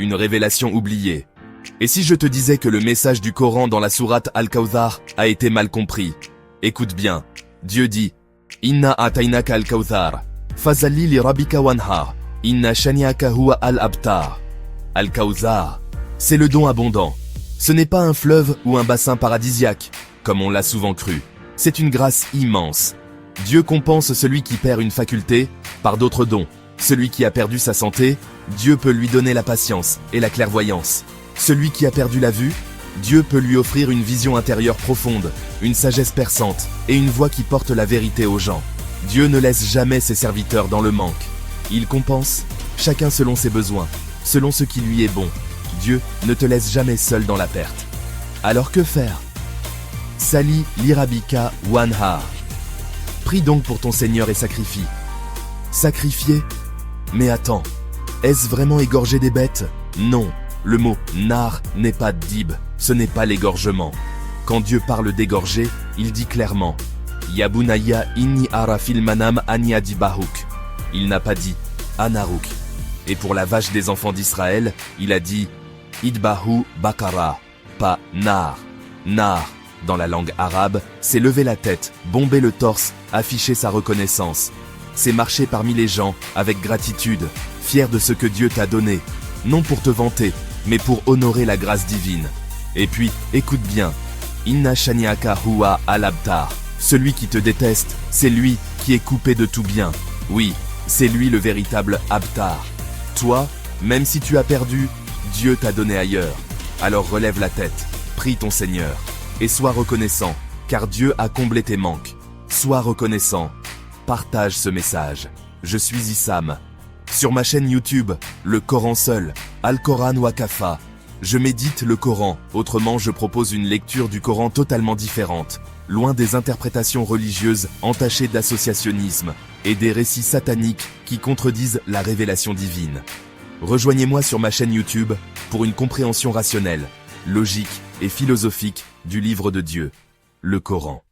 une révélation oubliée. Et si je te disais que le message du Coran dans la sourate Al-Kawthar a été mal compris? Écoute bien, Dieu dit « Inna ataynaka al-Kawthar, fazalli li rabbika wanhar, inna shani'aka huwa al-abtar » Al-Kawthar, c'est le don abondant. Ce n'est pas un fleuve ou un bassin paradisiaque, comme on l'a souvent cru. C'est une grâce immense. Dieu compense celui qui perd une faculté par d'autres dons. Celui qui a perdu sa santé, Dieu peut lui donner la patience et la clairvoyance. Celui qui a perdu la vue, Dieu peut lui offrir une vision intérieure profonde, une sagesse perçante et une voix qui porte la vérité aux gens. Dieu ne laisse jamais ses serviteurs dans le manque. Il compense, chacun selon ses besoins, selon ce qui lui est bon. Dieu ne te laisse jamais seul dans la perte. Alors que faire? Sali lirabika wanhar. Prie donc pour ton Seigneur et sacrifie. Sacrifier? Mais attends, est-ce vraiment égorger des bêtes? Non, le mot « nar » n'est pas dib, ce n'est pas l'égorgement. Quand Dieu parle d'égorger, il dit clairement « Yabunaya inni ara fil manam ani adibahuk ». Il n'a pas dit « anaruk ». Et pour la vache des enfants d'Israël, il a dit « idbahu bakara », pas « nar ». Nar, dans la langue arabe, c'est lever la tête, bomber le torse, afficher sa reconnaissance. C'est marcher parmi les gens avec gratitude, fier de ce que Dieu t'a donné, non pour te vanter, mais pour honorer la grâce divine. Et puis, écoute bien, Inna shani'aka huwa al-abtar. Celui qui te déteste, c'est lui qui est coupé de tout bien. Oui, c'est lui le véritable abtar. Toi, même si tu as perdu, Dieu t'a donné ailleurs. Alors relève la tête, prie ton Seigneur, et sois reconnaissant, car Dieu a comblé tes manques. Sois reconnaissant. Partage ce message. Je suis Issam. Sur ma chaîne YouTube, le Coran seul, Al-Coran Wakafa, je médite le Coran, autrement je propose une lecture du Coran totalement différente, loin des interprétations religieuses entachées d'associationnisme et des récits sataniques qui contredisent la révélation divine. Rejoignez-moi sur ma chaîne YouTube pour une compréhension rationnelle, logique et philosophique du livre de Dieu, le Coran.